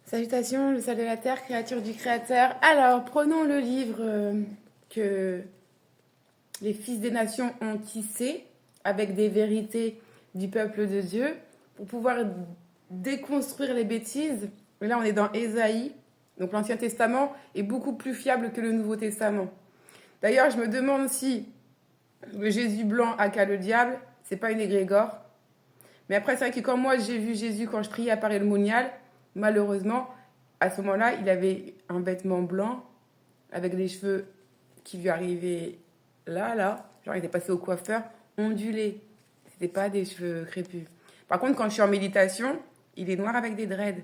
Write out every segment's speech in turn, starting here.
Salutations, le sel de la terre, créature du Créateur. Alors, prenons le livre que les fils des nations ont tissé avec des vérités du peuple de Dieu pour pouvoir déconstruire les bêtises. Et là, on est dans Ésaïe. Donc, l'Ancien Testament est beaucoup plus fiable que le Nouveau Testament. D'ailleurs, je me demande si le Jésus blanc a qu'à le diable, c'est pas une égrégore. Mais après, c'est vrai que quand moi j'ai vu Jésus quand je priais à Paris-le-Monial, malheureusement, à ce moment-là, il avait un vêtement blanc avec les cheveux qui lui arrivaient là. Genre, il était passé au coiffeur, ondulés. C'était pas des cheveux crépus. Par contre, quand je suis en méditation, il est noir avec des dreads.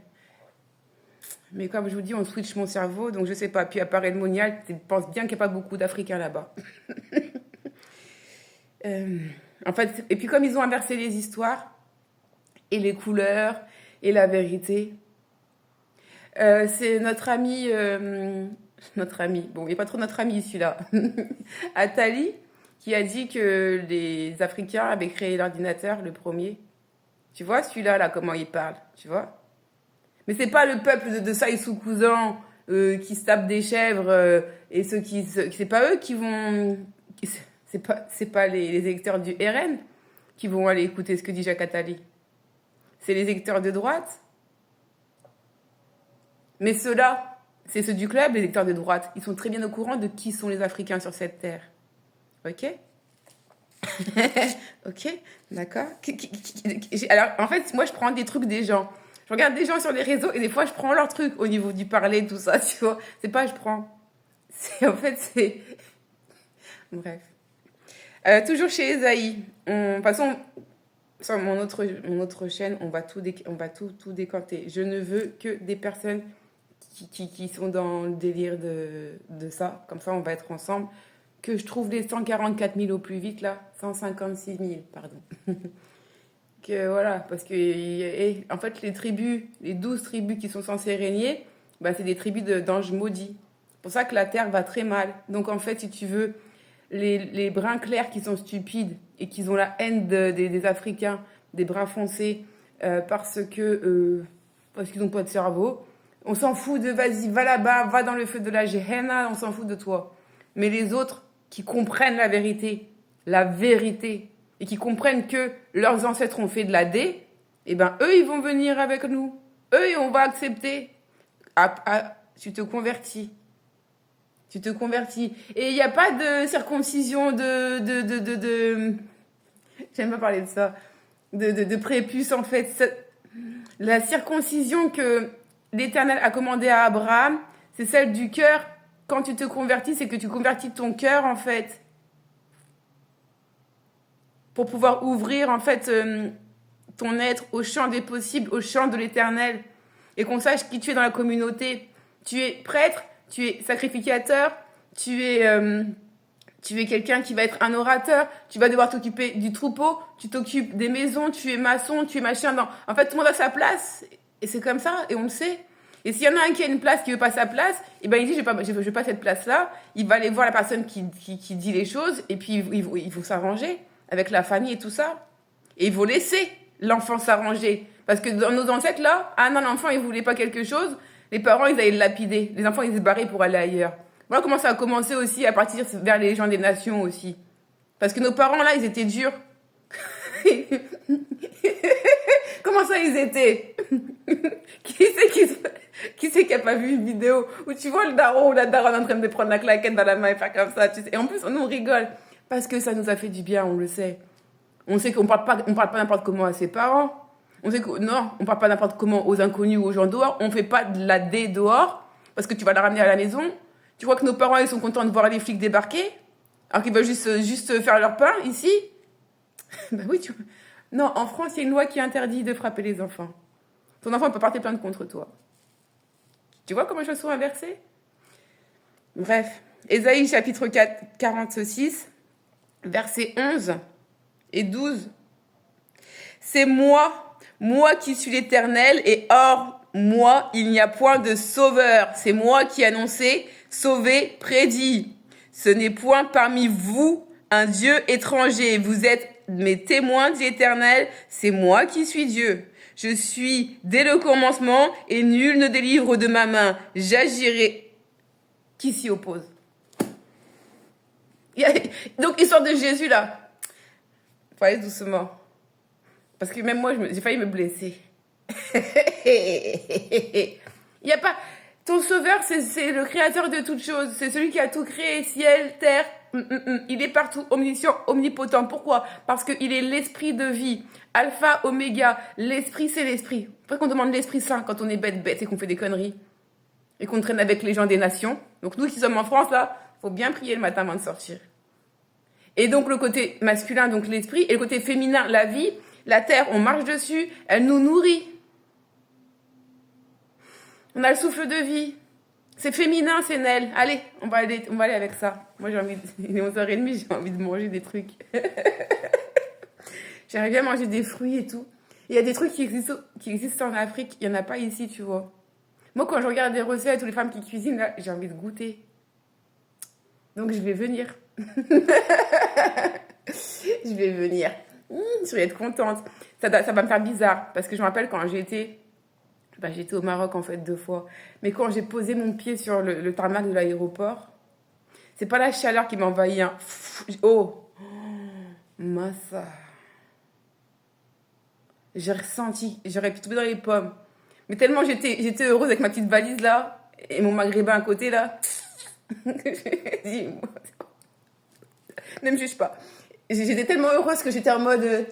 Mais comme je vous dis, on switch mon cerveau, donc je sais pas. Puis à Paris-le-Monial, je pense bien qu'il n'y a pas beaucoup d'Africains là-bas. En fait, et puis comme ils ont inversé les histoires, et les couleurs, et la vérité, c'est notre ami, bon, il n'est pas trop notre ami celui-là, Attali, qui a dit que les Africains avaient créé l'ordinateur, le premier. Tu vois celui-là, là, comment il parle, tu vois? Mais c'est pas le peuple de Saïsou Cousin qui se tape des chèvres et ceux qui... C'est pas eux qui vont... C'est pas les électeurs du RN qui vont aller écouter ce que dit Jacques Attali. C'est les électeurs de droite. Mais ceux-là, c'est ceux du club, les électeurs de droite. Ils sont très bien au courant de qui sont les Africains sur cette terre. Ok? Ok? D'accord? Alors, en fait, moi, je prends des trucs des gens. Je regarde des gens sur les réseaux et des fois, je prends leurs trucs au niveau du parler, tout ça, tu vois. C'est pas je prends. En fait, c'est... Bref. Toujours chez Esaïe. De toute façon, sur mon autre chaîne, on va tout décanter. Je ne veux que des personnes qui sont dans le délire de ça. Comme ça, on va être ensemble. Que je trouve les 144 000 au plus vite, là. 156 000, pardon. Que voilà, parce que, en fait, les 12 tribus qui sont censées régner, bah, c'est des tribus d'anges maudits. C'est pour ça que la terre va très mal. Donc, en fait, si tu veux, les brins clairs qui sont stupides et qui ont la haine des Africains, des brins foncés, parce qu'ils n'ont pas de cerveau, on s'en fout de vas-y, va là-bas, va dans le feu de la Gehenna, on s'en fout de toi. Mais les autres qui comprennent la vérité, et qui comprennent que leurs ancêtres ont fait de la D, eh ben eux, ils vont venir avec nous. Eux, on va accepter. Tu te convertis. Tu te convertis. Et il n'y a pas de circoncision j'aime pas parler de ça. De prépuce, en fait. La circoncision que l'Éternel a commandée à Abraham, c'est celle du cœur. Quand tu te convertis, c'est que tu convertis ton cœur, en fait. Pour pouvoir ouvrir, en fait, ton être au champ des possibles, au champ de l'Éternel. Et qu'on sache qui tu es dans la communauté. Tu es prêtre, tu es sacrificateur, tu es quelqu'un qui va être un orateur, tu vas devoir t'occuper du troupeau, tu t'occupes des maisons, tu es maçon, tu es machin. En fait, tout le monde a sa place, et c'est comme ça, et on le sait. Et s'il y en a un qui a une place qui veut pas sa place, et ben il dit je veux pas cette place-là. Il va aller voir la personne qui dit les choses, et puis il faut s'arranger avec la famille et tout ça. Et il faut laisser l'enfant s'arranger. Parce que dans nos ancêtres, là, non, l'enfant, il voulait pas quelque chose, les parents, ils allaient le lapider. Les enfants, ils se barraient pour aller ailleurs. Voilà comment ça a commencé aussi à partir vers les gens des nations aussi. Parce que nos parents, là, ils étaient durs. Comment ça, ils étaient? Qui c'est qui a pas vu une vidéo où tu vois le daron ou la daronne en train de prendre la claquette dans la main et faire comme ça, tu sais. Et en plus, on rigole. Parce que ça nous a fait du bien, on le sait. On sait qu'on parle pas n'importe comment à ses parents. On sait que, non, on parle pas n'importe comment aux inconnus ou aux gens dehors. On fait pas de la dé dehors parce que tu vas la ramener à la maison. Tu crois que nos parents, ils sont contents de voir les flics débarquer alors qu'ils veulent juste faire leur pain ici? Ben oui, non, en France, il y a une loi qui interdit de frapper les enfants. Ton enfant peut porter plainte contre toi. Tu vois comment les choses sont inversées? Bref, Ésaïe chapitre 46, versets 11 et 12. C'est moi qui suis l'Éternel, et hors moi, il n'y a point de sauveur. C'est moi qui annonçais, sauvé, prédit. Ce n'est point parmi vous un Dieu étranger. Vous êtes mes témoins, dit l'Éternel. C'est moi qui suis Dieu. Je suis dès le commencement et nul ne délivre de ma main. J'agirai. Qui s'y oppose? Donc, histoire de Jésus, là. Faut aller doucement. Parce que même moi, j'ai failli me blesser. Il n'y a pas... Ton sauveur, c'est le créateur de toutes choses. C'est celui qui a tout créé, ciel, terre. Il est partout, omniscient, omnipotent. Pourquoi? Parce qu'il est l'esprit de vie. Alpha, oméga. L'esprit, c'est l'esprit. Pourquoi qu'on demande l'esprit saint quand on est bête et qu'on fait des conneries? Et qu'on traîne avec les gens des nations. Donc nous qui sommes en France, là, faut bien prier le matin avant de sortir. Et donc le côté masculin, donc l'esprit, et le côté féminin, la vie. La terre, on marche dessus, elle nous nourrit. On a le souffle de vie. C'est féminin, c'est Nel. Allez, on va aller avec ça. Moi, j'ai envie, il est 11h30, j'ai envie de manger des trucs. J'aimerais bien manger des fruits et tout. Il y a des trucs qui existent en Afrique, il n'y en a pas ici, tu vois. Moi, quand je regarde des recettes ou les femmes qui cuisinent, là, j'ai envie de goûter. Donc, je vais venir. Je vais venir. Je vais être contente. Ça va me faire bizarre. Parce que je me rappelle quand j'étais au Maroc, en fait, 2 fois. Mais quand j'ai posé mon pied sur le tarmac de l'aéroport, c'est pas la chaleur qui m'a envahi. Hein. Oh, massa. J'ai ressenti, j'aurais pu tomber dans les pommes. Mais tellement j'étais heureuse avec ma petite valise là, et mon maghrébin à côté là. Dis-moi. Ne me juge pas. J'étais tellement heureuse que j'étais en mode...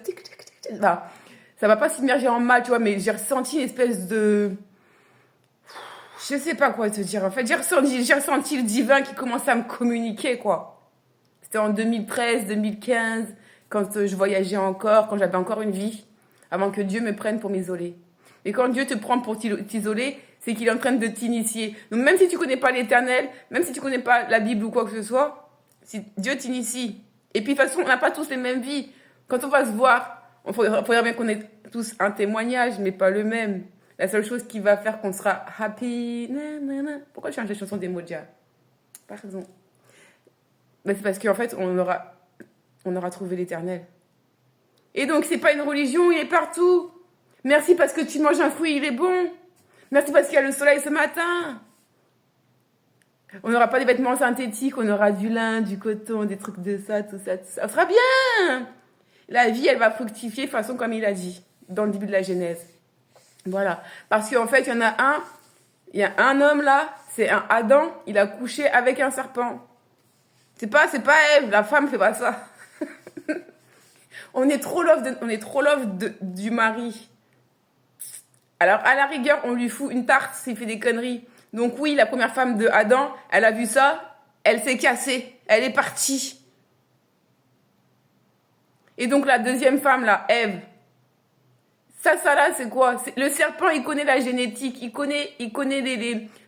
Bah, ça va pas s'immerger en mal, tu vois, mais j'ai ressenti une espèce de... Je sais pas quoi te dire, en fait. J'ai ressenti le divin qui commençait à me communiquer, quoi. C'était en 2013, 2015, quand je voyageais encore, quand j'avais encore une vie, avant que Dieu me prenne pour m'isoler. Et quand Dieu te prend pour t'isoler, c'est qu'il est en train de t'initier. Donc même si tu connais pas l'Éternel, même si tu connais pas la Bible ou quoi que ce soit, si Dieu t'initie. Et puis de toute façon, on n'a pas tous les mêmes vies. Quand on va se voir, il faudrait bien qu'on ait tous un témoignage, mais pas le même. La seule chose qui va faire qu'on sera happy... Pourquoi je change les chansons d'Emoja? Pardon. Mais c'est parce qu'en fait, on aura trouvé l'Éternel. Et donc, c'est pas une religion, il est partout. Merci parce que tu manges un fruit, il est bon. Merci parce qu'il y a le soleil ce matin. On n'aura pas des vêtements synthétiques, on aura du lin, du coton, des trucs de ça, tout ça, tout ça. Ça sera bien. La vie, elle va fructifier de façon comme il a dit, dans le début de la Genèse. Voilà. Parce qu'en fait, il y a un homme là, c'est un Adam, il a couché avec un serpent. C'est pas Ève, la femme fait pas ça. On est trop love du mari. Alors, à la rigueur, on lui fout une tarte s'il fait des conneries. Donc oui, la première femme de Adam, elle a vu ça, elle s'est cassée, elle est partie. Et donc la deuxième femme, là, Ève, ça là, c'est quoi? Le serpent, il connaît la génétique, il connaît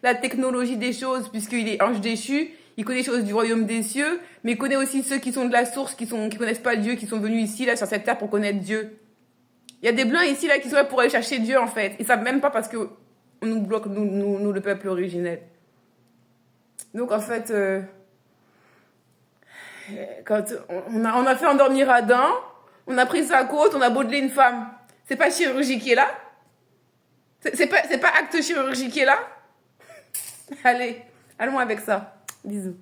la technologie des choses, puisqu'il est ange déchu, il connaît les choses du royaume des cieux, mais il connaît aussi ceux qui sont de la source, qui connaissent pas Dieu, qui sont venus ici, là, sur cette terre pour connaître Dieu. Il y a des blancs ici, là, qui sont là pour aller chercher Dieu, en fait. Ils savent même pas parce que on nous bloque, nous, le peuple originel. Donc, en fait, quand on a fait endormir Adam, on a pris sa côte, on a baudelé une femme. C'est pas chirurgie qui est là? C'est pas acte chirurgie qui est là? Allez, allons avec ça. Bisous.